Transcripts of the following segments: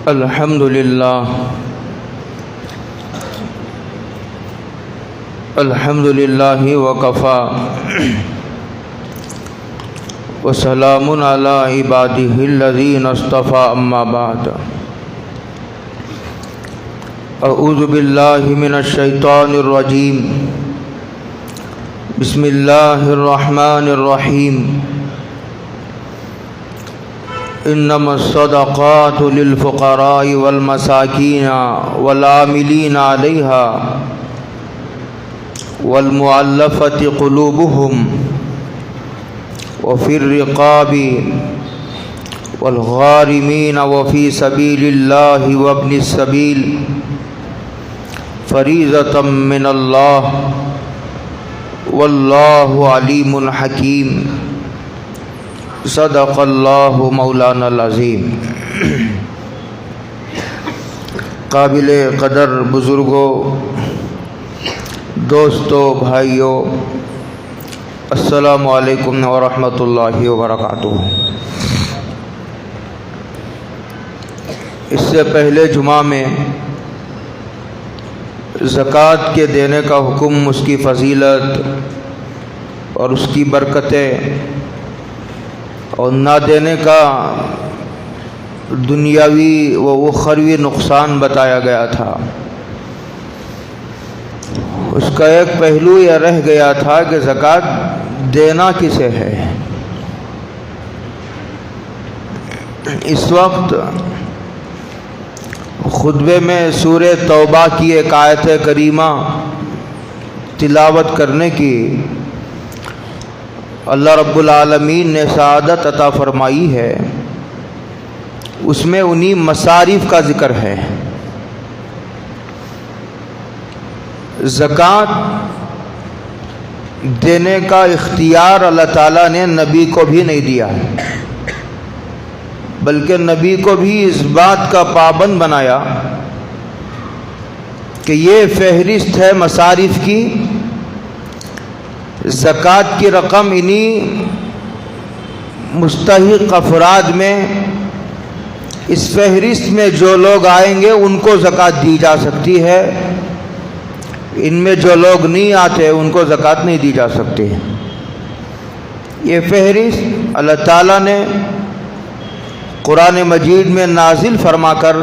الحمد للہ وکفا وسلام علی عبادہ الذین اصطفى اما بعد اعوذ باللہ من الشیطان الرجیم بسم اللہ الرحمن الرحیم انما الصدقات للفقراء والمساکین والعاملین علیہا والمؤلفۃ قلوبهم وفي الرقاب والغارمین وفي سبیل اللہ وابن السبیل فریضۃ من اللہ واللہ علیم حکیم صدق اللہ مولانا العظیم۔ قابل قدر بزرگوں، دوستوں، بھائیوں، السلام علیکم ورحمۃ اللہ وبرکاتہ۔ اس سے پہلے جمعہ میں زکوٰۃ کے دینے کا حکم، اس کی فضیلت اور اس کی برکتیں، اور نہ دینے کا دنیاوی و اخروی نقصان بتایا گیا تھا۔ اس کا ایک پہلو یہ رہ گیا تھا کہ زکوٰۃ دینا کسے ہے۔ اس وقت خطبے میں سورہ توبہ کی ایک آیت کریمہ تلاوت کرنے کی اللہ رب العالمین نے سعادت عطا فرمائی ہے۔ اس میں انہی مصارف کا ذکر ہے۔ زکوٰۃ دینے کا اختیار اللہ تعالیٰ نے نبی کو بھی نہیں دیا، بلکہ نبی کو بھی اس بات کا پابند بنایا کہ یہ فہرست ہے مصارف کی، زکوٰۃ کی رقم انہی مستحق افراد میں، اس فہرست میں جو لوگ آئیں گے ان کو زکوٰۃ دی جا سکتی ہے، ان میں جو لوگ نہیں آتے ان کو زکوٰۃ نہیں دی جا سکتی۔ یہ فہرست اللہ تعالیٰ نے قرآن مجید میں نازل فرما کر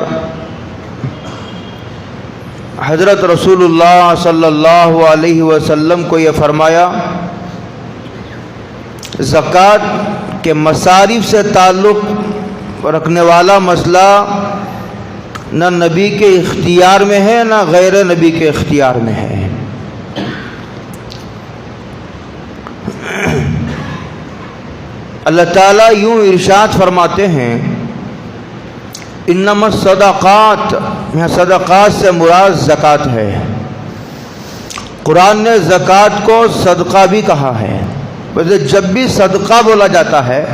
حضرت رسول اللہ صلی اللہ علیہ وسلم کو یہ فرمایا، زکوٰۃ کے مصارف سے تعلق رکھنے والا مسئلہ نہ نبی کے اختیار میں ہے نہ غیر نبی کے اختیار میں ہے۔ اللہ تعالیٰ یوں ارشاد فرماتے ہیں، انما الصدقات، یہاں صدقات سے مراد زکوٰۃ ہے۔ قرآن نے زکوٰۃ کو صدقہ بھی کہا ہے۔ ویسے جب بھی صدقہ بولا جاتا ہے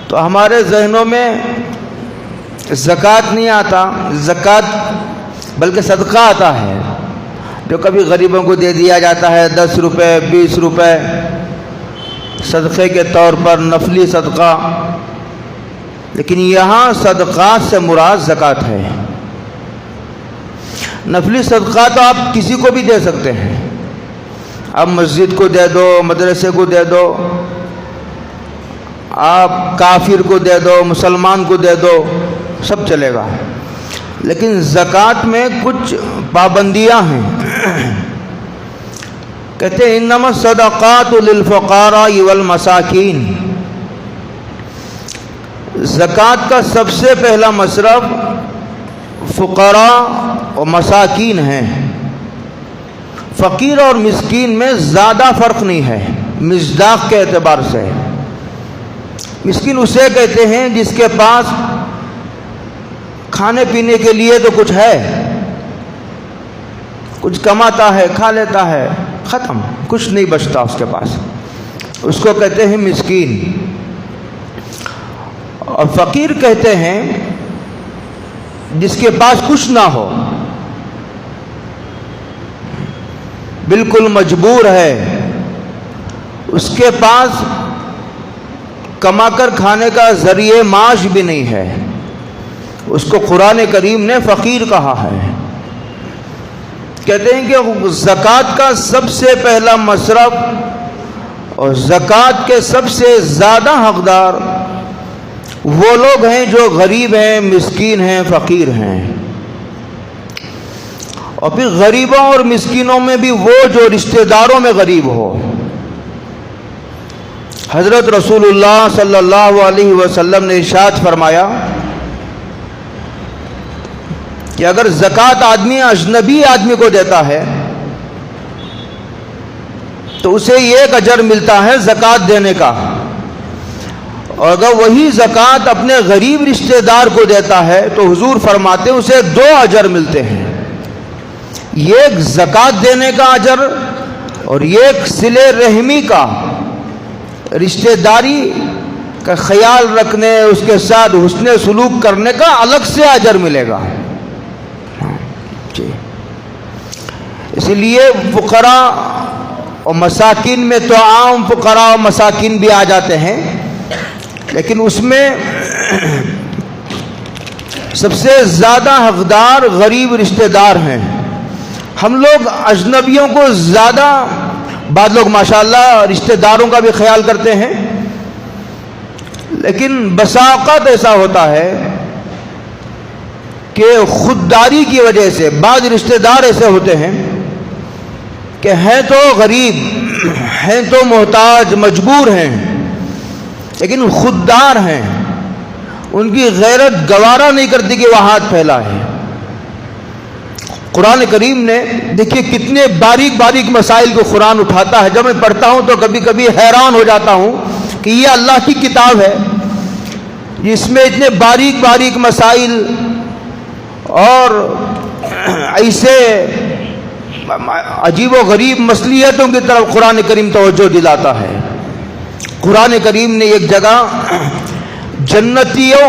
تو ہمارے ذہنوں میں زکوٰۃ نہیں آتا، زکوٰۃ بلکہ صدقہ آتا ہے، جو کبھی غریبوں کو دے دیا جاتا ہے، 10 روپے 20 روپے صدقے کے طور پر، نفلی صدقہ۔ لیکن یہاں صدقات سے مراد زکوٰۃ ہے۔ نفلی صدقہ تو آپ کسی کو بھی دے سکتے ہیں، آپ مسجد کو دے دو، مدرسے کو دے دو، آپ کافر کو دے دو، مسلمان کو دے دو، سب چلے گا۔ لیکن زکوٰۃ میں کچھ پابندیاں ہیں۔ کہتے ہیں انما الصدقات للفقراء والمساکین، زکوٰۃ کا سب سے پہلا مصرف فقراء اور مساکین ہیں۔ فقیر اور مسکین میں زیادہ فرق نہیں ہے مصداق کے اعتبار سے۔ مسکین اسے کہتے ہیں جس کے پاس کھانے پینے کے لیے تو کچھ ہے، کچھ کماتا ہے، کھا لیتا ہے، ختم، کچھ نہیں بچتا اس کے پاس، اس کو کہتے ہیں مسکین۔ اور فقیر کہتے ہیں جس کے پاس کچھ نہ ہو، بالکل مجبور ہے، اس کے پاس کما کر کھانے کا ذریعہ معاش بھی نہیں ہے، اس کو قرآن کریم نے فقیر کہا ہے۔ کہتے ہیں کہ زکوٰۃ کا سب سے پہلا مصرف اور زکوٰۃ کے سب سے زیادہ حقدار وہ لوگ ہیں جو غریب ہیں، مسکین ہیں، فقیر ہیں، اور پھر غریبوں اور مسکینوں میں بھی وہ جو رشتہ داروں میں غریب ہو۔ حضرت رسول اللہ صلی اللہ علیہ وسلم نے ارشاد فرمایا کہ اگر زکوٰۃ آدمی اجنبی آدمی کو دیتا ہے تو اسے ایک اجر ملتا ہے زکوٰۃ دینے کا، اور اگر وہی زکوٰۃ اپنے غریب رشتہ دار کو دیتا ہے تو حضور فرماتے ہیں اسے 2 اجر ملتے ہیں، ایک زکوٰۃ دینے کا اجر اور ایک صلہ رحمی کا، رشتہ داری کا خیال رکھنے، اس کے ساتھ حسن سلوک کرنے کا الگ سے اجر ملے گا۔ اسی لیے فقراء اور مساکین میں تو عام فقراء اور مساکین بھی آ جاتے ہیں، لیکن اس میں سب سے زیادہ حقدار غریب رشتہ دار ہیں۔ ہم لوگ اجنبیوں کو زیادہ، بعض لوگ ماشاءاللہ رشتہ داروں کا بھی خیال کرتے ہیں، لیکن بسا اوقات ایسا ہوتا ہے کہ خودداری کی وجہ سے بعض رشتہ دار ایسے ہوتے ہیں کہ ہیں تو غریب، ہیں تو محتاج، مجبور ہیں، لیکن خوددار ہیں، ان کی غیرت گوارا نہیں کرتی کہ وہ ہاتھ پھیلائے۔ قرآن کریم نے دیکھیے کتنے باریک باریک مسائل کو قرآن اٹھاتا ہے، جب میں پڑھتا ہوں تو کبھی کبھی حیران ہو جاتا ہوں کہ یہ اللہ کی کتاب ہے جس میں اتنے باریک باریک مسائل اور ایسے عجیب و غریب مصلیحتوں کی طرف قرآن کریم توجہ دلاتا ہے۔ قرآن کریم نے ایک جگہ جنتیوں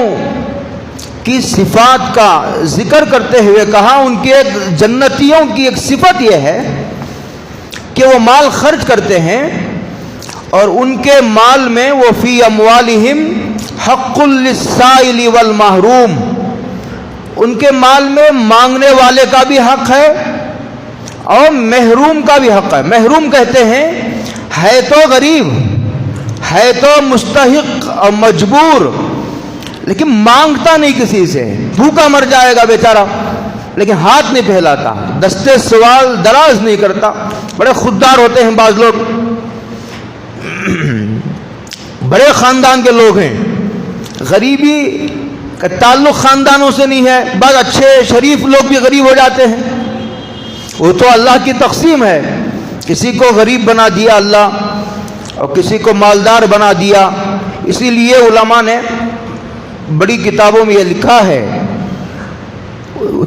کی صفات کا ذکر کرتے ہوئے کہا، ان کے جنتیوں کی ایک صفت یہ ہے کہ وہ مال خرچ کرتے ہیں اور ان کے مال میں وہ فی اموالہم حق للسائل والمحروم، ان کے مال میں مانگنے والے کا بھی حق ہے اور محروم کا بھی حق ہے۔ محروم کہتے ہیں ہے تو غریب، ہے تو مستحق اور مجبور، لیکن مانگتا نہیں کسی سے، بھوکا مر جائے گا بیچارہ لیکن ہاتھ نہیں پھیلاتا، دستے سوال دراز نہیں کرتا۔ بڑے خوددار ہوتے ہیں بعض لوگ، بڑے خاندان کے لوگ ہیں، غریبی کا تعلق خاندانوں سے نہیں ہے، بعض اچھے شریف لوگ بھی غریب ہو جاتے ہیں، وہ تو اللہ کی تقسیم ہے، کسی کو غریب بنا دیا اللہ اور کسی کو مالدار بنا دیا۔ اسی لیے علماء نے بڑی کتابوں میں یہ لکھا ہے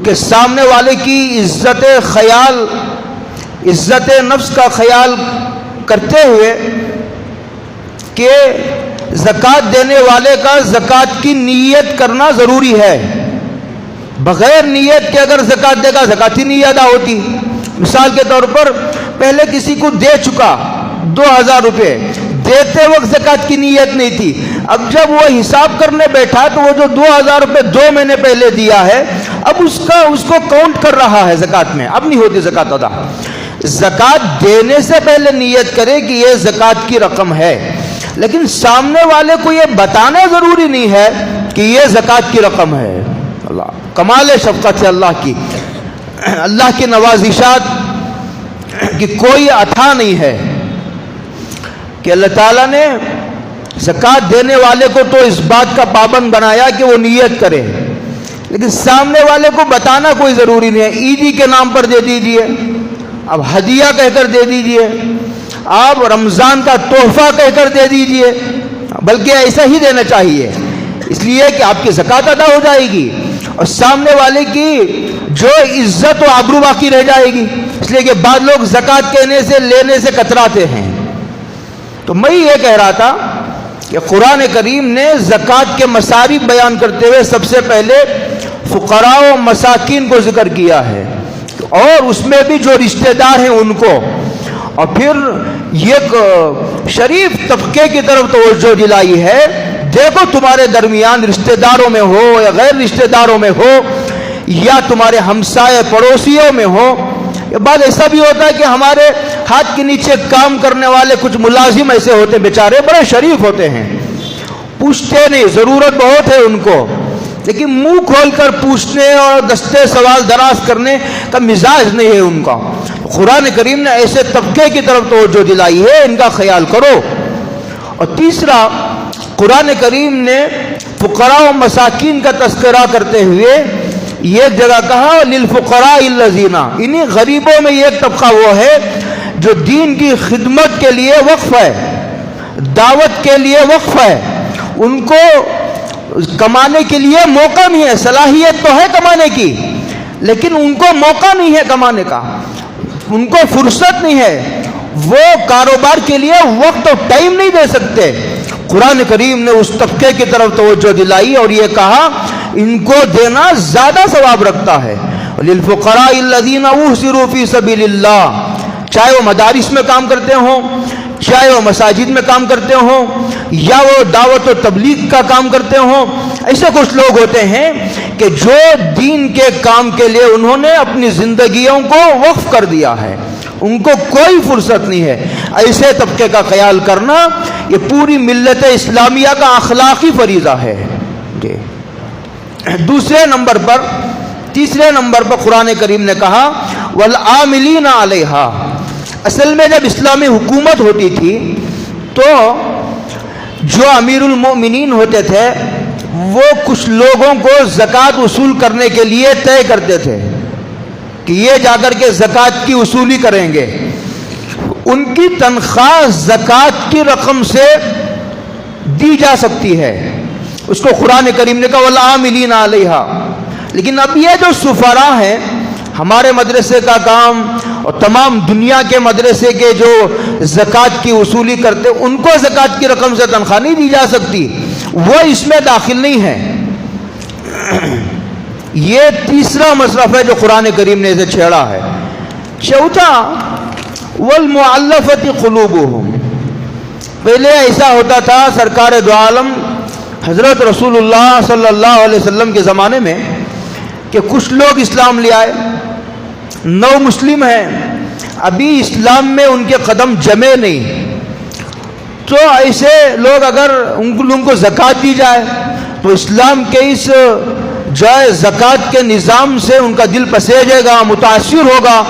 کہ سامنے والے کی عزت خیال، عزت نفس کا خیال کرتے ہوئے کہ زکوٰۃ دینے والے کا زکوٰۃ کی نیت کرنا ضروری ہے، بغیر نیت کے اگر زکوٰۃ دے گا زکوٰۃ ہی نہیں ادا ہوتی۔ مثال کے طور پر پہلے کسی کو دے چکا 2000 روپے، دیتے وقت زکوٰۃ کی نیت نہیں تھی، اب جب وہ حساب کرنے بیٹھا تو وہ جو 2000 روپے 2 مہینے پہلے دیا ہے اب اس کو کاؤنٹ کر رہا ہے زکوٰۃ میں، اب نہیں ہوتی زکوٰۃ ادا۔ زکوٰۃ دینے سے پہلے نیت کرے کہ یہ زکوٰۃ کی رقم ہے، لیکن سامنے والے کو یہ بتانا ضروری نہیں ہے کہ یہ زکوٰۃ کی رقم ہے۔ اللہ کمال شفقت ہے اللہ کی نوازشات کی کوئی عطا نہیں ہے کہ اللہ تعالیٰ نے زکوٰۃ دینے والے کو تو اس بات کا پابند بنایا کہ وہ نیت کرے، لیکن سامنے والے کو بتانا کوئی ضروری نہیں ہے۔ عیدی کے نام پر دے دیجئے، اب ہدیہ کہہ کر دے دیجئے، آپ رمضان کا تحفہ کہہ کر دے دیجئے، بلکہ ایسا ہی دینا چاہیے، اس لیے کہ آپ کی زکوٰۃ ادا ہو جائے گی اور سامنے والے کی جو عزت و آبرو باقی رہ جائے گی۔ اس لیے کہ بعض لوگ زکوٰۃ کہنے سے لینے سے کتراتے ہیں۔ تو میں یہ کہہ رہا تھا کہ قرآن کریم نے زکوٰۃ کے مصارف بیان کرتے ہوئے سب سے پہلے فقراء و مساکین کو ذکر کیا ہے، اور اس میں بھی جو رشتہ دار ہیں ان کو، اور پھر ایک شریف طبقے کی طرف توجہ دلائی ہے دیکھو تمہارے درمیان رشتہ داروں میں ہو یا غیر رشتہ داروں میں ہو یا تمہارے ہمسائے پڑوسیوں میں ہو، یہ بات ایسا بھی ہوتا ہے کہ ہمارے ہاتھ کے نیچے کام کرنے والے کچھ ملازم ایسے ہوتے ہیں، بیچارے بڑے شریف ہوتے ہیں، پوچھتے نہیں، ضرورت بہت ہے ان کو، لیکن منہ کھول کر پوچھنے اور دستے سوال دراز کرنے کا مزاج نہیں ہے ان کا۔ قرآن کریم نے ایسے طبقے کی طرف توجہ دلائی ہے، ان کا خیال کرو۔ اور تیسرا، قرآن کریم نے فقراء و مساکین کا تذکرہ کرتے ہوئے یہ جگہ کہا للفقراء الذین، انہی غریبوں میں ایک طبقہ وہ ہے جو دین کی خدمت کے لیے وقف ہے، دعوت کے لیے وقف ہے، ان کو کمانے کے لیے موقع نہیں ہے، صلاحیت تو ہے کمانے کی لیکن ان کو موقع نہیں ہے کمانے کا، ان کو فرصت نہیں ہے، وہ کاروبار کے لیے وقت اور ٹائم نہیں دے سکتے۔ قرآن کریم نے اس طبقے کی طرف توجہ دلائی اور یہ کہا ان کو دینا زیادہ ثواب رکھتا ہے۔ للفقراء الذین احصروا فی سبیل اللہ، چاہے وہ مدارس میں کام کرتے ہوں، چاہے وہ مساجد میں کام کرتے ہوں، یا وہ دعوت و تبلیغ کا کام کرتے ہوں، ایسے کچھ لوگ ہوتے ہیں کہ جو دین کے کام کے لیے انہوں نے اپنی زندگیوں کو وقف کر دیا ہے، ان کو کوئی فرصت نہیں ہے۔ ایسے طبقے کا خیال کرنا یہ پوری ملت اسلامیہ کا اخلاقی فریضہ ہے۔ جی دوسرے نمبر پر، تیسرے نمبر پر قرآن کریم نے کہا والعاملین علیہا۔ اصل میں جب اسلامی حکومت ہوتی تھی تو جو امیر المؤمنین ہوتے تھے وہ کچھ لوگوں کو زکوٰۃ وصول کرنے کے لیے طے کرتے تھے کہ یہ جا کر کے زکوٰۃ کی وصولی کریں گے، ان کی تنخواہ زکوٰۃ کی رقم سے دی جا سکتی ہے، اس کو قرآن کریم نے کہا والعاملین علیہا۔ لیکن اب یہ جو سفراء ہیں، ہمارے مدرسے کا کام اور تمام دنیا کے مدرسے کے جو زکوٰۃ کی وصولی کرتے ان کو زکوٰۃ کی رقم سے تنخواہ نہیں دی جا سکتی، وہ اس میں داخل نہیں ہے۔ یہ تیسرا مصرف ہے جو قرآن کریم نے اسے چھیڑا ہے۔ چوتھا والمعلفۃ قلوبہم، پہلے ایسا ہوتا تھا سرکار دو عالم حضرت رسول اللہ صلی اللہ علیہ وسلم کے زمانے میں کہ کچھ لوگ اسلام لے آئے، نو مسلم ہیں، ابھی اسلام میں ان کے قدم جمے نہیں، تو ایسے لوگ اگر ان کو زکوٰۃ دی جائے تو اسلام کے اس جو ہے زکوٰۃ کے نظام سے ان کا دل پسیجے گا، متاثر ہوگا،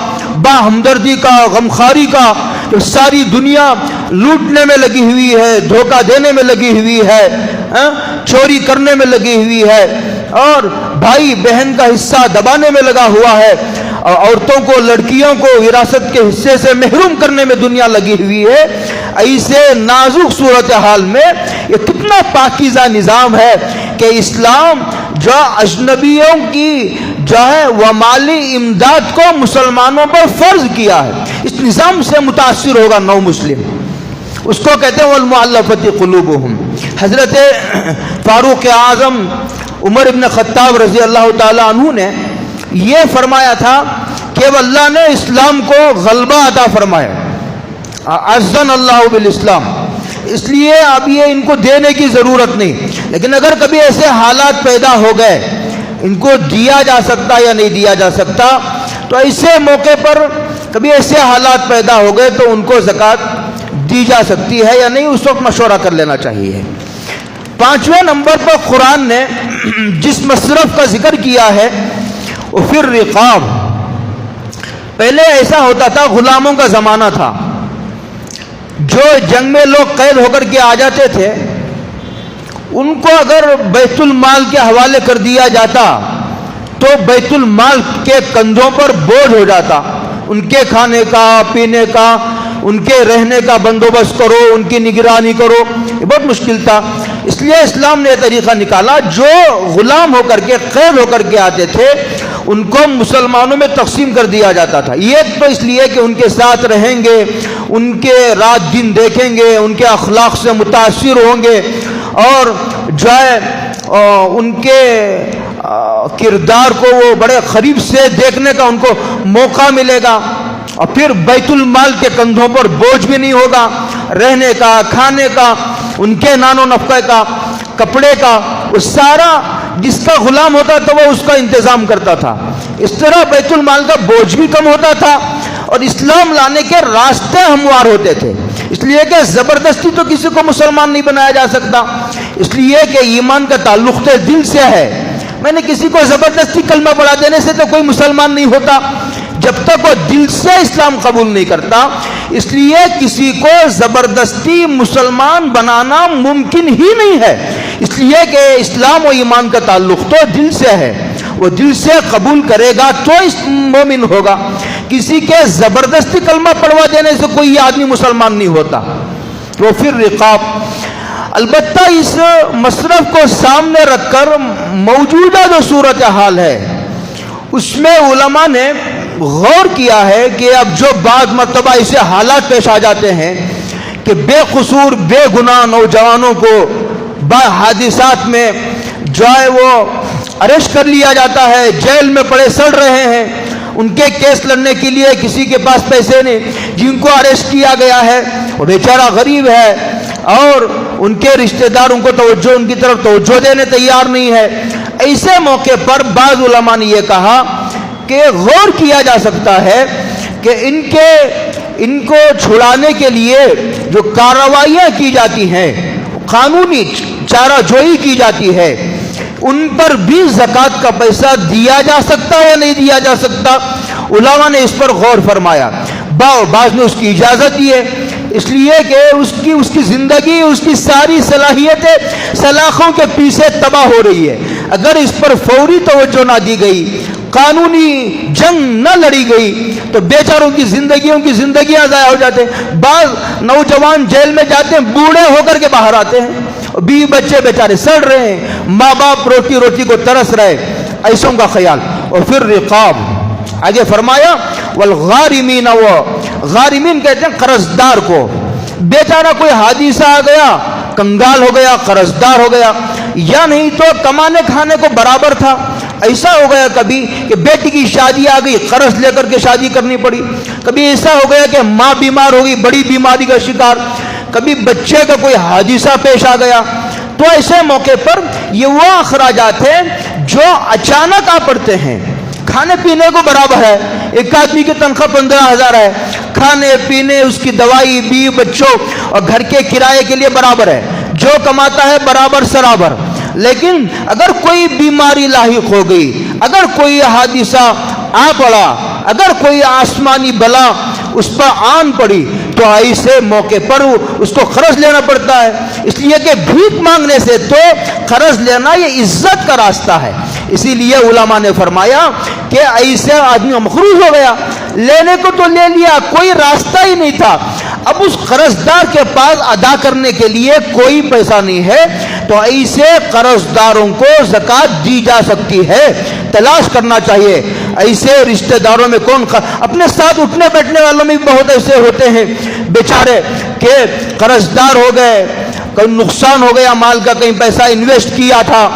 با ہمدردی کا، غمخواری کا، کہ ساری دنیا لوٹنے میں لگی ہوئی ہے، دھوکہ دینے میں لگی ہوئی ہے، چوری کرنے میں لگی ہوئی ہے، اور بھائی بہن کا حصہ دبانے میں لگا ہوا ہے، اور عورتوں کو، لڑکیوں کو وراثت کے حصے سے محروم کرنے میں دنیا لگی ہوئی ہے۔ ایسے نازک صورتحال میں یہ کتنا پاکیزہ نظام ہے کہ اسلام جو اجنبیوں کی جو ہے وہ مالی امداد کو مسلمانوں پر فرض کیا ہے، اس نظام سے متاثر ہوگا نو مسلم، اس کو کہتے ہیں والمعلفۃ قلوبہم۔ حضرت فاروق اعظم عمر ابن خطاب رضی اللہ تعالی عنہ نے یہ فرمایا تھا کہ اللہ نے اسلام کو غلبہ عطا فرمایا، اعزن اللہ بالاسلام، اس لیے اب یہ ان کو دینے کی ضرورت نہیں، لیکن اگر کبھی ایسے حالات پیدا ہو گئے ان کو دیا جا سکتا یا نہیں دیا جا سکتا، تو ایسے موقع پر کبھی ایسے حالات پیدا ہو گئے تو ان کو زکوٰۃ دی جا سکتی ہے یا نہیں، اس وقت مشورہ کر لینا چاہیے۔ پانچویں نمبر پر قرآن نے جس مصرف کا ذکر کیا ہے وہ پھر رقاب۔ پہلے ایسا ہوتا تھا، غلاموں کا زمانہ تھا، جو جنگ میں لوگ قید ہو کر کے آ جاتے تھے ان کو اگر بیت المال کے حوالے کر دیا جاتا تو بیت المال کے کندھوں پر بوجھ ہو جاتا، ان کے کھانے کا، پینے کا، ان کے رہنے کا بندوبست کرو، ان کی نگرانی کرو، یہ بہت مشکل تھا۔ اس لیے اسلام نے یہ طریقہ نکالا، جو غلام ہو کر کے، قید ہو کر کے آتے تھے ان کو مسلمانوں میں تقسیم کر دیا جاتا تھا۔ یہ تو اس لیے کہ ان کے ساتھ رہیں گے، ان کے رات دن دیکھیں گے، ان کے اخلاق سے متاثر ہوں گے، اور جو ہے ان کے کردار کو وہ بڑے قریب سے دیکھنے کا ان کو موقع ملے گا، اور پھر بیت المال کے کندھوں پر بوجھ بھی نہیں ہوگا، رہنے کا، کھانے کا، ان کے نان و نفقے کا۔ کپڑے کا، وہ سارا جس کا غلام ہوتا تھا وہ اس کا انتظام کرتا تھا. اس طرح بیت المال کا بوجھ بھی کم ہوتا تھا اور اسلام لانے کے راستے ہموار ہوتے تھے. اس لیے کہ زبردستی تو کسی کو مسلمان نہیں بنایا جا سکتا، اس لیے کہ ایمان کا تعلق تو دل سے ہے. میں نے کسی کو زبردستی کلمہ پڑھا دینے سے تو کوئی مسلمان نہیں ہوتا جب تک وہ دل سے اسلام قبول نہیں کرتا. اس لیے کسی کو زبردستی مسلمان بنانا ممکن ہی نہیں ہے، اس لیے کہ اسلام و ایمان کا تعلق تو دل سے ہے. وہ دل سے قبول کرے گا تو اس مومن ہوگا. کسی کے زبردستی کلمہ پڑھوا دینے سے کوئی آدمی مسلمان نہیں ہوتا. تو پھر رقاب، البتہ اس مصرف کو سامنے رکھ کر موجودہ جو صورتحال ہے اس میں علماء نے غور کیا ہے کہ اب جو بعض مرتبہ ایسے حالات پیش آ جاتے ہیں کہ بے قصور بے گناہ نوجوانوں کو حادثات میں جو ہے وہ اریسٹ کر لیا جاتا ہے، جیل میں پڑے سڑ رہے ہیں. ان کے کیس لڑنے کے لیے کسی کے پاس پیسے نہیں، جن کو اریسٹ کیا گیا ہے وہ بیچارہ غریب ہے اور ان کے رشتہ دار ان کو توجہ، ان کی طرف توجہ دینے تیار نہیں ہے. ایسے موقع پر بعض علماء نے یہ کہا کہ غور کیا جا سکتا ہے کہ ان کو چھڑانے کے لیے جو کارروائیاں کی جاتی ہیں، قانونی چارہ جوئی کی جاتی ہے، ان پر بھی زکوٰۃ کا پیسہ دیا جا سکتا ہے یا نہیں دیا جا سکتا. علماء نے اس پر غور فرمایا. بعض نے اس کی اجازت دی ہے، اس لیے کہ اس کی زندگی، اس کی ساری صلاحیتیں سلاخوں کے پیچھے تباہ ہو رہی ہے. اگر اس پر فوری توجہ نہ دی گئی، قانونی جنگ نہ لڑی گئی تو بیچاروں کی زندگیاں ضائع ہو جاتے ہیں. بعض نوجوان جیل میں جاتے ہیں، بوڑھے ہو کر کے باہر آتے ہیں، بیوی بچے بیچارے سڑ رہے ہیں، ماں باپ روٹی کو ترس رہے. ایسوں کا خیال. اور پھر رقاب، آگے فرمایا والغارمین، وہ غارمین کہتے ہیں قرضدار کو. بیچارہ کوئی حادثہ آ گیا، کنگال ہو گیا، قرضدار ہو گیا، یا نہیں تو کمانے کھانے کو برابر تھا. ایسا ہو گیا کبھی کہ بیٹی کی شادی آ گئی، قرض لے کر کے شادی کرنی پڑی. کبھی ایسا ہو گیا کہ ماں بیمار ہو گئی، بڑی بیماری کا شکار. کبھی بچے کا کوئی حادثہ پیش آ گیا. تو ایسے موقع پر یہ وہ اخراجات ہیں جو اچانک آ پڑتے ہیں. کھانے پینے کو برابر ہے، ایک آدمی کی تنخواہ 15,000 ہے، کھانے پینے، اس کی دوائی، بیوی بچوں اور گھر کے کرائے کے لیے برابر ہے. جو کماتا ہے برابر سرابر. لیکن اگر کوئی بیماری لاحق ہو گئی، اگر کوئی حادثہ آ پڑا، اگر کوئی آسمانی بلا اس پر آن پڑی تو ایسے موقع پر اس کو قرض لینا پڑتا ہے. اس لیے کہ بھیک مانگنے سے تو قرض لینا یہ عزت کا راستہ ہے. اسی لیے علماء نے فرمایا کہ ایسے آدمی مخروج ہو گیا، لینے کو تو لے لیا، کوئی راستہ ہی نہیں تھا. اب اس قرضدار کے پاس ادا کرنے کے لیے کوئی پیسہ نہیں ہے تو ایسے قرضداروں کو زکوٰۃ دی جا سکتی ہے. تلاش کرنا چاہیے ایسے رشتہ داروں میں کون اپنے ساتھ اٹھنے بیٹھنے والوں میں بھی بہت ایسے ہوتے ہیں بیچارے کہ قرضدار ہو گئے، کوئی نقصان ہو گیا مال کا، کہیں پیسہ انویسٹ کیا تھا،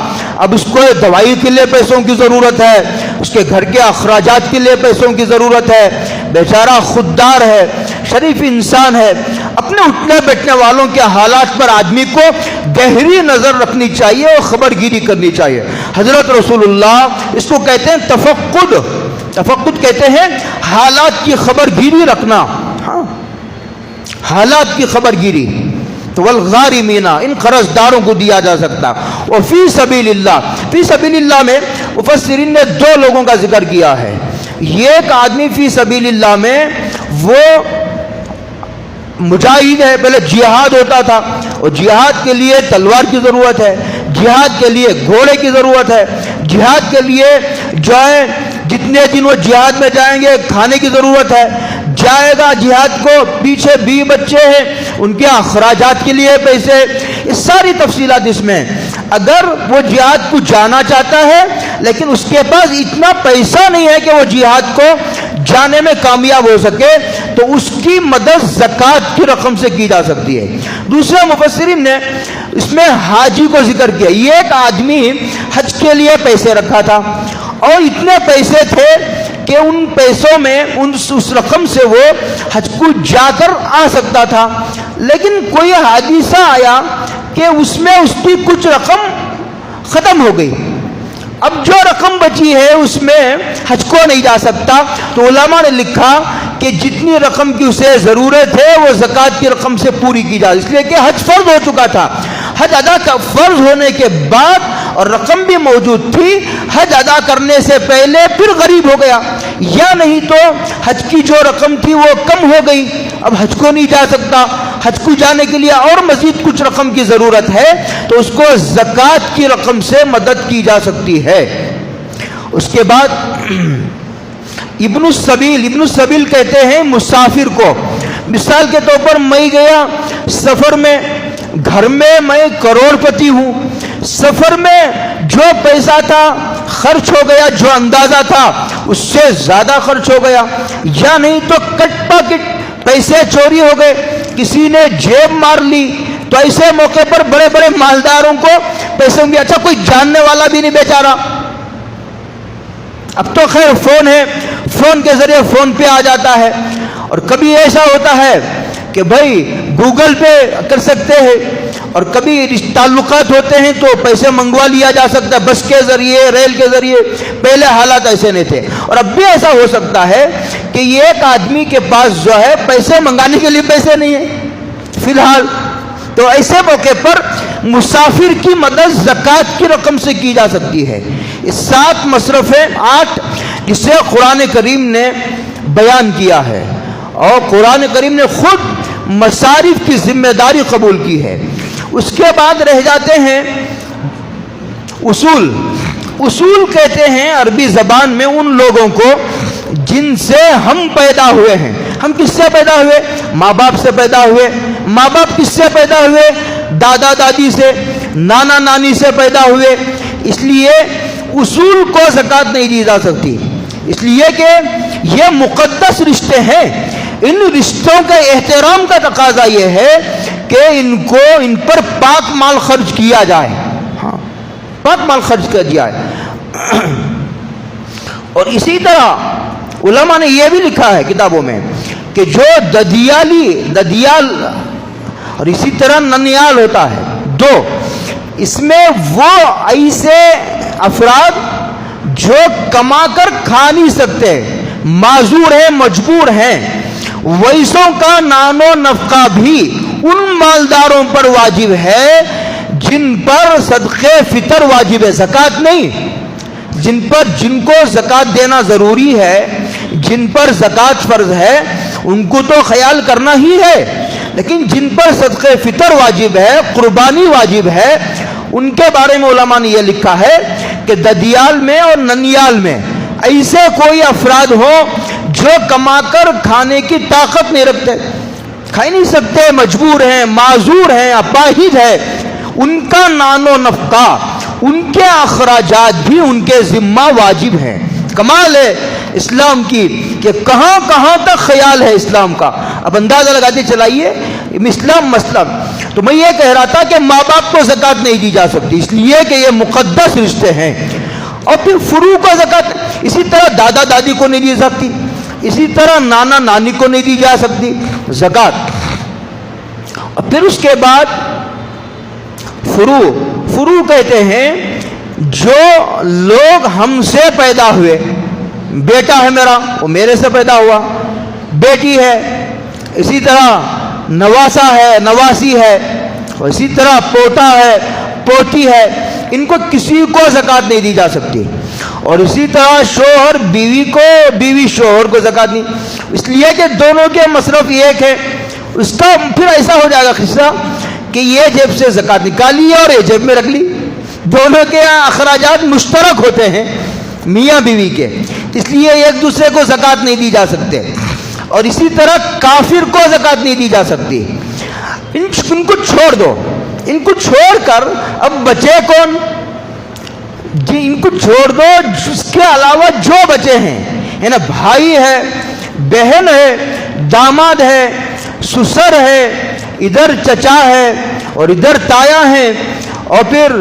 اب اس کو دوائی کے لیے پیسوں کی ضرورت ہے، اس کے گھر کے اخراجات کے لیے پیسوں کی ضرورت ہے. بیچارہ خوددار ہے، شریف انسان ہے. اپنے اٹھنے بیٹھنے والوں کے حالات پر آدمی کو گہری نظر رکھنی چاہیے اور خبر گیری کرنی چاہیے. حضرت رسول اللہ اس کو کہتے ہیں تفقد. تفقد کہتے ہیں حالات کی خبر گیری رکھنا. ہاں، حالات کی خبر گیری. تو والغارمین، ان قرضداروں کو دیا جا سکتا. اور فی سبیل اللہ، فی سبیل اللہ میں مفسرین نے دو لوگوں کا ذکر کیا ہے. ایک آدمی فی سبیل اللہ میں وہ مجاہد ہے، پہلے جہاد ہوتا تھا اور جہاد کے لیے تلوار کی ضرورت ہے، جہاد کے لیے گھوڑے کی ضرورت ہے، جہاد کے لیے جو ہے جتنے دن وہ جہاد میں جائیں گے کھانے کی ضرورت ہے. جائے گا جہاد کو، پیچھے بھی بچے ہیں، ان کے اخراجات کے لیے پیسے، اس ساری تفصیلات اس میں. اگر وہ جہاد کو جانا چاہتا ہے لیکن اس کے پاس اتنا پیسہ نہیں ہے کہ وہ جہاد کو جانے میں کامیاب ہو سکے تو اس کی مدد زکوٰۃ کی رقم سے کی جا سکتی ہے. دوسرے مفسرین نے اس میں حاجی کو ذکر کیا. یہ ایک آدمی حج کے لیے پیسے رکھا تھا اور اتنے پیسے تھے کہ ان پیسوں میں اس رقم سے وہ حج کو جا کر آ سکتا تھا. لیکن کوئی حادثہ آیا کہ اس میں اس کی کچھ رقم ختم ہو گئی، اب جو رقم بچی ہے اس میں حج کو نہیں جا سکتا، تو علماء نے لکھا کہ جتنی رقم کی اسے ضرورت ہے وہ زکوٰۃ کی رقم سے پوری کی جائے، اس لیے کہ حج فرض ہو چکا تھا۔ حج ادا کا فرض ہونے کے بعد اور رقم بھی موجود تھی، حج ادا کرنے سے پہلے پھر غریب ہو گیا، یا نہیں تو حج کی جو رقم تھی وہ کم ہو گئی، اب حج کو نہیں جا سکتا، حج کو جانے کے لیے اور مزید کچھ رقم کی ضرورت ہے، تو اس کو زکوٰۃ کی رقم سے مدد کی جا سکتی ہے۔ اس کے بعد ابن السبیل کہتے ہیں مسافر کو، مثال کے طور پر میں گیا سفر میں، گھر میں میں کروڑ پتی ہوں، سفر میں جو پیسہ تھا خرچ ہو گیا، جو اندازہ تھا اس سے زیادہ خرچ ہو گیا، یا نہیں تو کٹ پاکٹ پیسے چوری ہو گئے، کسی نے جیب مار لی، تو ایسے موقع پر بڑے بڑے مالداروں کو پیسے ہوں گے، اچھا کوئی جاننے والا بھی نہیں بیچارہ، اب تو خیر فون ہے، فون کے ذریعے فون پہ آ جاتا ہے، اور کبھی ایسا ہوتا ہے کہ بھائی گوگل پہ کر سکتے ہیں، اور کبھی تعلقات ہوتے ہیں تو پیسے منگوا لیا جا سکتا ہے بس کے ذریعے، ریل کے ذریعے، پہلے حالات ایسے نہیں تھے، اور اب بھی ایسا ہو سکتا ہے کہ یہ ایک آدمی کے پاس جو ہے پیسے منگانے کے لیے پیسے نہیں ہیں فی الحال، تو ایسے موقع پر مسافر کی مدد زکوٰۃ کی رقم سے کی جا سکتی ہے۔ 7 مصرف ہے، 8 جسے قرآن کریم نے بیان کیا ہے، اور قرآن کریم نے خود مصارف کی ذمہ داری قبول کی ہے۔ اس کے بعد رہ جاتے ہیں اصول۔ اصول کہتے ہیں عربی زبان میں ان لوگوں کو جن سے ہم پیدا ہوئے ہیں۔ ہم کس سے پیدا ہوئے؟ ماں باپ سے پیدا ہوئے۔ ماں باپ کس سے پیدا ہوئے؟ دادا دادی سے، نانا نانی سے پیدا ہوئے۔ اس لیے اصول کو زکوٰۃ نہیں دی جا سکتی، اس لیے کہ یہ مقدس رشتے ہیں، ان رشتوں کے احترام کا تقاضا یہ ہے کہ ان پر پاک مال خرچ کیا جائے، ہاں پاک مال خرچ کیا جائے۔ اور اسی طرح علماء نے یہ بھی لکھا ہے کتابوں میں کہ جو ددیال اور اسی طرح ننیال ہوتا ہے، 2 اس میں وہ ایسے افراد جو کما کر کھا نہیں سکتے، معذور ہیں، مجبور ہیں، ویسوں کا نان و نفقہ بھی ان مالداروں پر واجب ہے جن پر صدقے فطر واجب ہے، زکوٰۃ نہیں، جن کو زکوٰۃ دینا ضروری ہے، جن پر زکوٰۃ فرض ہے، ان کو تو خیال کرنا ہی ہے، لیکن جن پر صدقے فطر واجب ہے، قربانی واجب ہے، ان کے بارے میں علماء نے یہ لکھا ہے کہ ددیال میں اور ننیال میں ایسے کوئی افراد ہو جو کما کر کھانے کی طاقت نہیں رکھتے، کھا نہیں سکتے، مجبور ہیں، معذور ہیں، اپاہج ہے، ان کا نان و نفقہ، ان کے اخراجات بھی ان کے ذمہ واجب ہیں۔ کمال ہے اسلام کی کہ کہاں کہاں تک خیال ہے اسلام کا، اب اندازہ لگاتے چلائیے اسلام مسئلہ۔ تو میں یہ کہہ رہا تھا کہ ماں باپ کو زکوٰۃ نہیں دی جا سکتی، اس لیے کہ یہ مقدس رشتے ہیں، اور پھر فروع کو زکوٰۃ، اسی طرح دادا دادی کو نہیں دی سکتی، اسی طرح نانا نانی کو نہیں دی جا سکتی زکوٰۃ۔ اور پھر اس کے بعد فروع کہتے ہیں جو لوگ ہم سے پیدا ہوئے، بیٹا ہے میرا وہ میرے سے پیدا ہوا، بیٹی ہے، اسی طرح نواسا ہے، نواسی ہے، اسی طرح پوتا ہے، پوتی ہے، ان کو کسی کو زکوٰۃ نہیں دی جا سکتی۔ اور اسی طرح شوہر بیوی کو، بیوی شوہر کو زکوٰۃ نہیں، اس لیے کہ دونوں کے مصرف ایک ہے۔ اس کا پھر ایسا ہو جائے گا خصہ کہ یہ جیب سے زکوٰۃ نکالی اور یہ جیب میں رکھ لی، دونوں کے اخراجات مشترک ہوتے ہیں میاں بیوی کے، اس لیے ایک دوسرے کو زکوٰۃ نہیں دی جا سکتے۔ اور اسی طرح کافر کو زکوٰۃ نہیں دی جا سکتی، ان کو چھوڑ دو، ان کو چھوڑ کر اب بچے کون؟ جی ان کو چھوڑ دو، اس کے علاوہ جو بچے ہیں، ہے نا، بھائی ہے، بہن ہے، داماد ہے، سسر ہے، ادھر چچا ہے اور ادھر تایا ہے، اور پھر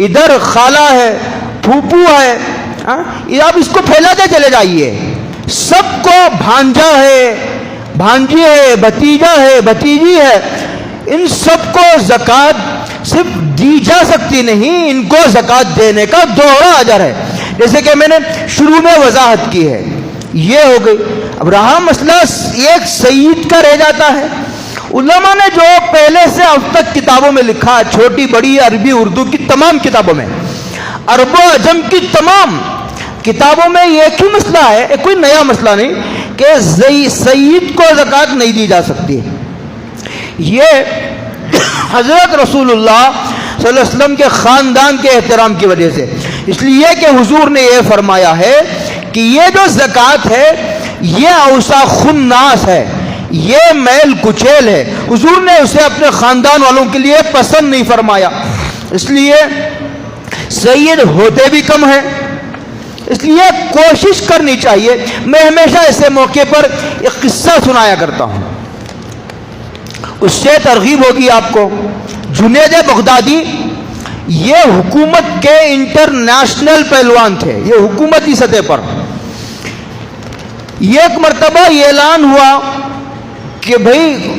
ادھر خالہ ہے، پھوپھو ہے، آپ اس کو پھیلاتے چلے جائیے، سب کو بھانجا ہے، بھانجی ہے، بھتیجا ہے، بھتیجی ہے، ان سب کو زکوٰۃ صرف دی جا سکتی نہیں، ان کو زکوٰۃ دینے کا دوہرا اجر ہے، جیسے کہ میں نے شروع میں وضاحت کی ہے۔ یہ ہو گئی۔ اب رہا مسئلہ ایک سید کا رہ جاتا ہے۔ علماء نے جو پہلے سے اب تک کتابوں میں لکھا ہے، چھوٹی بڑی عربی اردو کی تمام کتابوں میں، عرب و عجم کی تمام کتابوں میں ایک ہی مسئلہ ہے، کوئی نیا مسئلہ نہیں، کہ سید کو زکوٰۃ نہیں دی جا سکتی۔ یہ حضرت رسول اللہ صلی اللہ علیہ وسلم کے خاندان کے احترام کی وجہ سے، اس لیے کہ حضور نے یہ فرمایا ہے کہ یہ جو زکوٰۃ ہے یہ اوساخ الناس ہے، یہ میل کچیل ہے، حضور نے اسے اپنے خاندان والوں کے لیے پسند نہیں فرمایا، اس لیے سید ہوتے بھی کم ہیں، اس لیے کوشش کرنی چاہیے۔ میں ہمیشہ ایسے موقع پر ایک قصہ سنایا کرتا ہوں، اس سے ترغیب ہوگی آپ کو۔ جنید بغدادی یہ حکومت کے انٹرنیشنل پہلوان تھے، یہ حکومتی سطح پر۔ ایک مرتبہ یہ اعلان ہوا کہ بھئی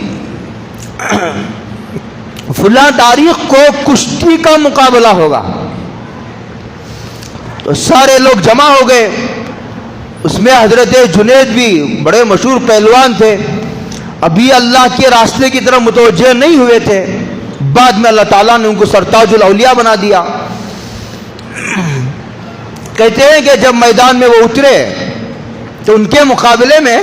فلاں تاریخ کو کشتی کا مقابلہ ہوگا، تو سارے لوگ جمع ہو گئے، اس میں حضرت جنید بھی بڑے مشہور پہلوان تھے، ابھی اللہ کے راستے کی طرف متوجہ نہیں ہوئے تھے، بعد میں اللہ تعالیٰ نے ان کو سرتاج الاولیاء بنا دیا۔ کہتے ہیں کہ جب میدان میں وہ اترے تو ان کے مقابلے میں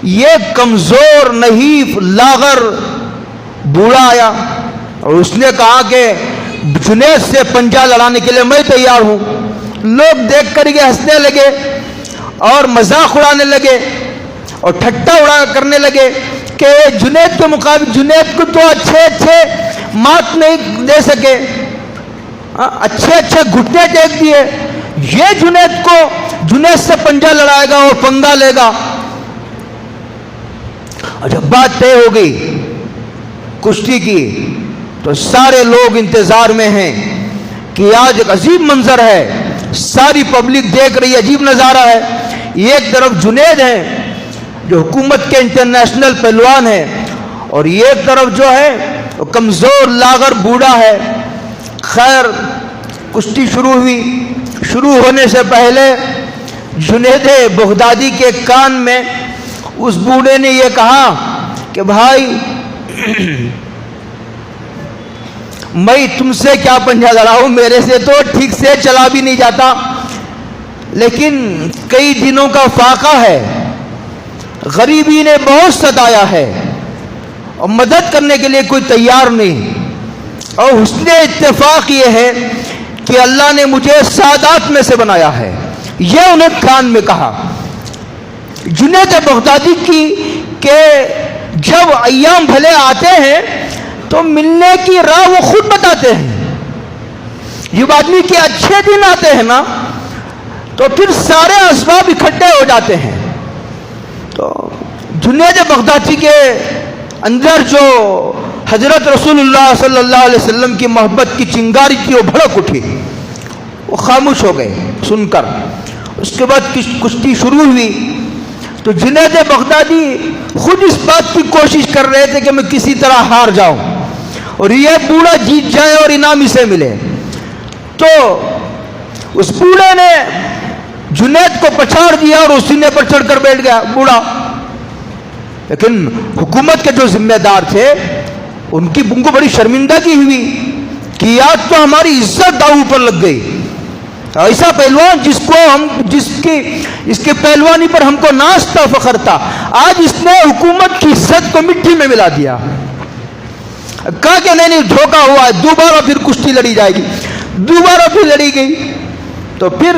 یہ کمزور نحیف لاغر بوڑھا آیا، اور اس نے کہا کہ جنید سے پنجہ لڑانے کے لیے میں تیار ہوں۔ لوگ دیکھ کر کے ہنسنے لگے اور مذاق اڑانے لگے اور ٹھٹا اڑا کرنے لگے کہ جنید کے مقابلے، جنید کو تو اچھے مات نہیں دے سکے، اچھے گھٹنے ٹیک دیے، یہ جنید سے پنجہ لڑائے گا اور پنگا لے گا۔ اور جب بات طے ہو گئی کشتی کی تو سارے لوگ انتظار میں ہیں کہ آج ایک عجیب منظر ہے، ساری پبلک دیکھ رہی ہے، عجیب نظارہ ہے۔ ایک طرف جنید ہے جو حکومت کے انٹرنیشنل پہلوان ہے، اور ایک طرف جو ہے وہ کمزور لاغر بوڑھا ہے۔ خیر کشتی شروع ہوئی، شروع ہونے سے پہلے جنید بغدادی کے کان میں اس بوڑھے نے یہ کہا کہ بھائی میں تم سے کیا پنجہ لڑاؤں، میرے سے تو ٹھیک سے چلا بھی نہیں جاتا، لیکن کئی دنوں کا فاقہ ہے، غریبی نے بہت ستایا ہے اور مدد کرنے کے لیے کوئی تیار نہیں، اور حسن اتفاق یہ ہے کہ اللہ نے مجھے سادات میں سے بنایا ہے۔ یہ انہیں کان میں کہا جنید بغدادی کی کہ جب ایام بھلے آتے ہیں تو ملنے کی راہ وہ خود بتاتے ہیں، جب آدمی کے اچھے دن آتے ہیں نا تو پھر سارے اسباب اکٹھے ہو جاتے ہیں۔ تو جنید بغدادی کے اندر جو حضرت رسول اللہ صلی اللہ علیہ وسلم کی محبت کی چنگاری تھی وہ بھڑک اٹھی، وہ خاموش ہو گئے سن کر۔ اس کے بعد کشتی شروع ہوئی تو جنید بغدادی خود اس بات کی کوشش کر رہے تھے کہ میں کسی طرح ہار جاؤں اور یہ بوڑھا جیت جائے اور انعام اسے ملے۔ تو اس بوڑھے نے جنید کو پچھاڑ دیا اور اسی نے پر چڑھ کر بیٹھ گیا بوڑھا۔ لیکن حکومت کے جو ذمہ دار تھے ان کو بڑی شرمندگی ہوئی کہ آج تو ہماری عزت داؤ پر لگ گئی، ایسا پہلوان جس کی پہلوانی پر ہم کو ناز تھا، فخر تھا، آج اس نے حکومت کی عزت کو مٹی میں ملا دیا۔ کہا کہ نہیں دھوکہ ہوا ہے، دوبارہ پھر کشتی لڑی جائے گی، دوبارہ پھر لڑی گئی۔ تو پھر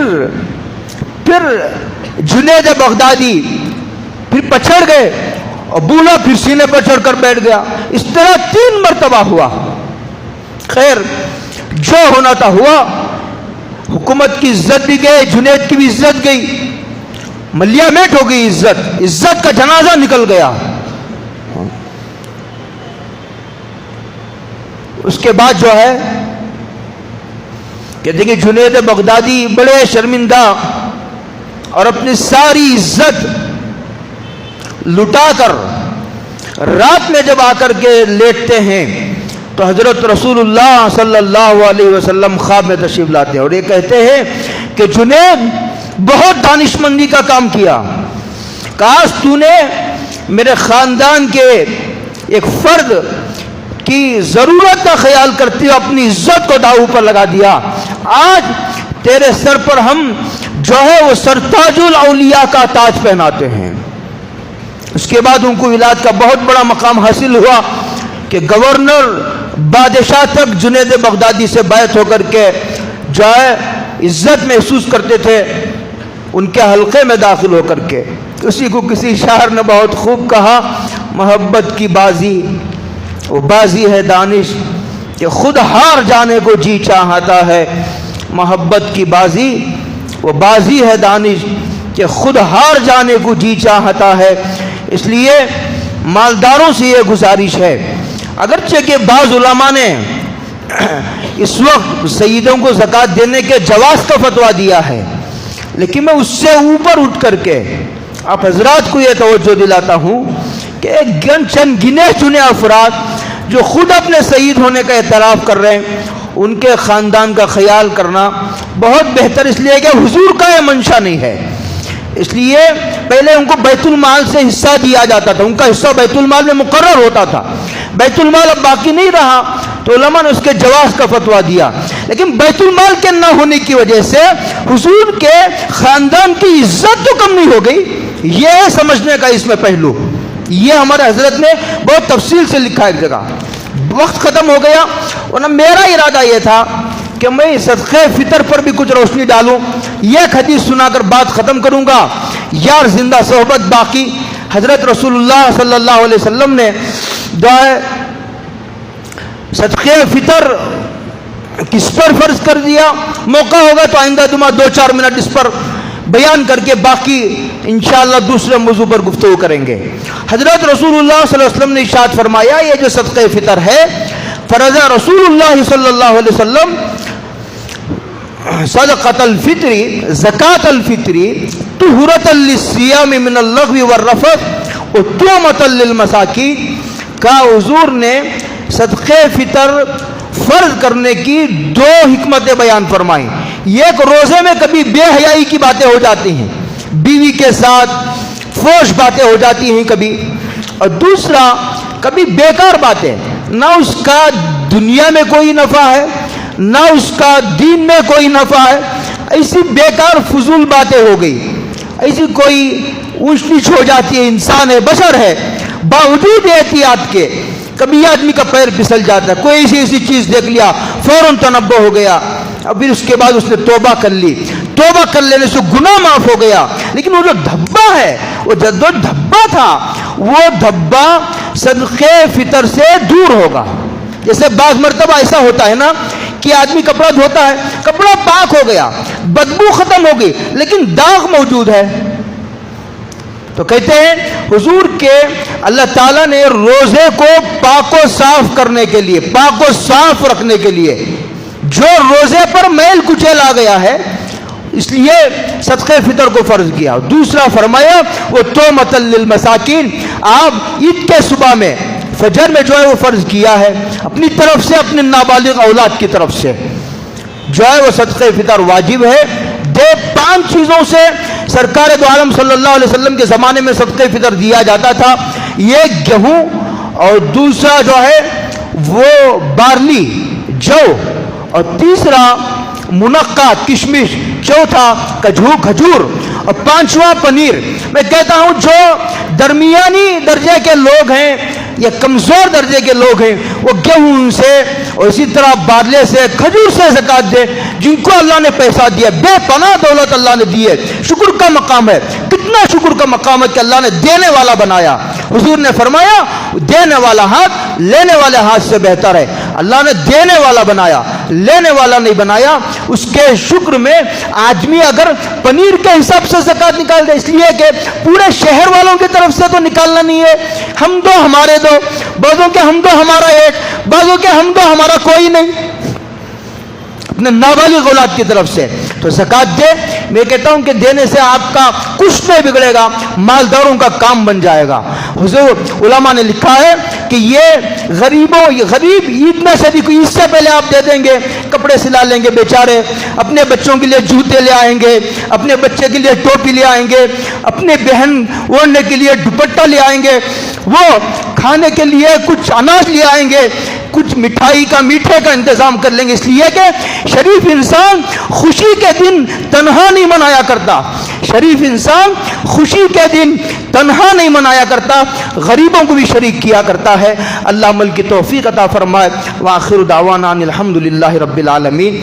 جنید بغدادی پھر پچھڑ گئے اور بوڑھا پھر سینے پر چڑھ کر بیٹھ گیا۔ اس طرح 3 مرتبہ ہوا۔ خیر جو ہونا تھا ہوا، حکومت کی عزت بھی گئی، جنید کی بھی عزت گئی، ملیا میٹ ہو گئی، عزت کا جنازہ نکل گیا۔ اس کے بعد جو ہے کہ دیکھیں جنید بغدادی بڑے شرمندہ اور اپنی ساری عزت لٹا کر رات میں جب آ کر کے لیٹتے ہیں تو حضرت رسول اللہ صلی اللہ علیہ وسلم خواب میں تشریف لاتے ہیں اور یہ کہتے ہیں کہ جنید بہت دانشمندی کا کام کیا، کاش تو نے میرے خاندان کے ایک فرد کی ضرورت کا خیال کرتے ہوئے اپنی عزت کو داؤ پر لگا دیا، آج تیرے سر پر ہم جو ہے وہ سرتاج الاولیاء کا تاج پہناتے ہیں۔ اس کے بعد ان کو ولایت کا بہت بڑا مقام حاصل ہوا کہ گورنر بادشاہ تک جنید بغدادی سے بیعت ہو کر کے جو ہے عزت محسوس کرتے تھے ان کے حلقے میں داخل ہو کر کے۔ اسی کو کسی شاعر نے بہت خوب کہا، محبت کی بازی وہ بازی ہے دانش کہ خود ہار جانے کو جی چاہتا ہے، محبت کی بازی وہ بازی ہے دانش کہ خود ہار جانے کو جی چاہتا ہے۔ اس لیے مالداروں سے یہ گزارش ہے، اگرچہ کہ بعض علماء نے اس وقت سیدوں کو زکوٰۃ دینے کے جواز کا فتویٰ دیا ہے، لیکن میں اس سے اوپر اٹھ کر کے آپ حضرات کو یہ توجہ دلاتا ہوں کہ ایک چند گنے چنے افراد جو خود اپنے سید ہونے کا اعتراف کر رہے ہیں ان کے خاندان کا خیال کرنا بہت بہتر، اس لیے کہ حضور کا یہ منشا نہیں ہے۔ اس لیے پہلے ان کو بیت المال سے حصہ دیا جاتا تھا، ان کا حصہ بیت المال میں مقرر ہوتا تھا، بیت المال اب باقی نہیں رہا تو علماء نے اس کے جواز کا فتویٰ دیا، لیکن بیت المال کے نہ ہونے کی وجہ سے حضور کے خاندان کی عزت تو کم نہیں ہو گئی، یہ سمجھنے کا اس میں پہلو، یہ ہمارے حضرت نے بہت تفصیل سے لکھا ایک جگہ۔ وقت ختم ہو گیا، ورنہ میرا ارادہ یہ تھا کہ میں صدقہ فطر پر بھی کچھ روشنی ڈالوں، یہ حدیث سنا کر بات ختم کروں گا۔ یار زندہ صحبت باقی، حضرت رسول اللہ صلی اللہ علیہ وسلم نے جو ہے صدقہ فطر کس پر فرض کر دیا، موقع ہوگا تو آئندہ جمعہ 2-4 منٹ اس پر بیان کر کے باقی انشاءاللہ دوسرے موضوع پر گفتگو کریں گے۔ حضرت رسول اللہ صلی اللہ علیہ وسلم نے ارشاد فرمایا یہ جو صدقہ فطر ہے فرض رسول اللہ صلی اللہ علیہ وسلم صدقۃ الفطر زکات الفطر طہورۃ للصیام من اللغو والرفث وطعمۃ للمساکین کا حضور نے صدقہ فطر فرض کرنے کی 2 حکمتیں بیان فرمائیں۔ ایک روزے میں کبھی بے حیائی کی باتیں ہو جاتی ہیں، بیوی کے ساتھ فوش باتیں ہو جاتی ہیں کبھی، اور دوسرا کبھی بیکار باتیں، نہ اس کا دنیا میں کوئی نفع ہے نہ اس کا دین میں کوئی نفع ہے، ایسی بیکار فضول باتیں ہو گئی، ایسی کوئی اونچ نیچ ہو جاتی ہے، انسان ہے بشر ہے، باوجود احتیاط کے کبھی آدمی کا پیر پھسل جاتا ہے، کوئی ایسی چیز دیکھ لیا فوراً تنبہ ہو گیا، اور پھر اس کے بعد اس نے توبہ کر لی، توبہ کر لینے سے گناہ معاف ہو گیا، لیکن وہ جو دھبا ہے وہ جو دھبا تھا وہ دھبا صدقہ فطر سے دور ہوگا۔ جیسے بعض مرتبہ ایسا ہوتا ہے نا کہ آدمی کپڑا دھوتا ہے، کپڑا پاک ہو گیا، بدبو ختم ہو گئی، لیکن داغ موجود ہے، تو کہتے ہیں حضور کے اللہ تعالیٰ نے روزے کو پاک و صاف کرنے کے لیے، پاک و صاف رکھنے کے لیے جو روزے پر میل کچیل آ گیا ہے اس لیے صدقہ فطر کو فرض کیا۔ دوسرا فرمایا وہ طعمۃ للمساکین، آپ عید کے صبح میں فجر میں جو ہے وہ فرض کیا ہے اپنی طرف سے، اپنے نابالغ اولاد کی طرف سے جو ہے وہ صدقہ فطر واجب ہے۔ 5 چیزوں سے سرکار دو عالم صلی اللہ علیہ وسلم کے زمانے میں صدقہ فطر دیا جاتا تھا، یہ گیہوں، اور دوسرا جو ہے وہ بارلی جو، اور تیسرا منقع کشمش، چوتھا کھجور، اور 5واں پنیر۔ میں کہتا ہوں جو درمیانی درجے کے لوگ ہیں یا کمزور درجے کے لوگ ہیں وہ گیہوں سے اور اسی طرح بارلے سے، کھجور سے زکوٰۃ دے، جن کو اللہ نے پیسہ دیا، بے پناہ دولت اللہ نے دی ہے، شکر کا مقام ہے، کتنا شکر کا مقام ہے کہ اللہ نے دینے والا بنایا۔ حضور نے فرمایا دینے والا ہاتھ لینے والے ہاتھ سے بہتر ہے، اللہ نے دینے والا بنایا، لینے والا نہیں بنایا۔ اس کے شکر میں آدمی اگر پنیر کے حساب سے زکوٰۃ نکال دے، اس لیے کہ پورے شہر والوں کی طرف سے تو نکالنا نہیں ہے، ہم دو ہمارے دو، بعضوں کے ہم دو ہمارا ایک، بعضوں کے ہم دو ہمارا کوئی نہیں، اپنے نابالغ اولاد کی طرف سے تو زکوٰۃ دے۔ میں کہتا ہوں کہ دینے سے آپ کا کچھ نہیں بگڑے گا، مالداروں کا کام بن جائے گا۔ حضور علماء نے لکھا ہے کہ یہ غریب عید میں سے بھی کوئی اس سے پہلے آپ دے دیں گے، کپڑے سلا لیں گے بیچارے، اپنے بچوں کے لیے جوتے لے آئیں گے، اپنے بچے کے لیے ٹوپی لے آئیں گے، اپنے بہن اوڑھنے کے لیے دوپٹہ لے آئیں گے، وہ کھانے کے لیے کچھ اناج لے آئیں گے، کچھ مٹھائی کا میٹھے کا انتظام کر لیں گے، اس لیے کہ شریف انسان خوشی کے دن تنہا نہیں منایا کرتا، شریف انسان خوشی کے دن تنہا نہیں منایا کرتا، غریبوں کو بھی شریک کیا کرتا ہے۔ اللہ عمل کی توفیق عطا فرمائے۔ وآخر دعوانا ان الحمد للہ رب العالمین۔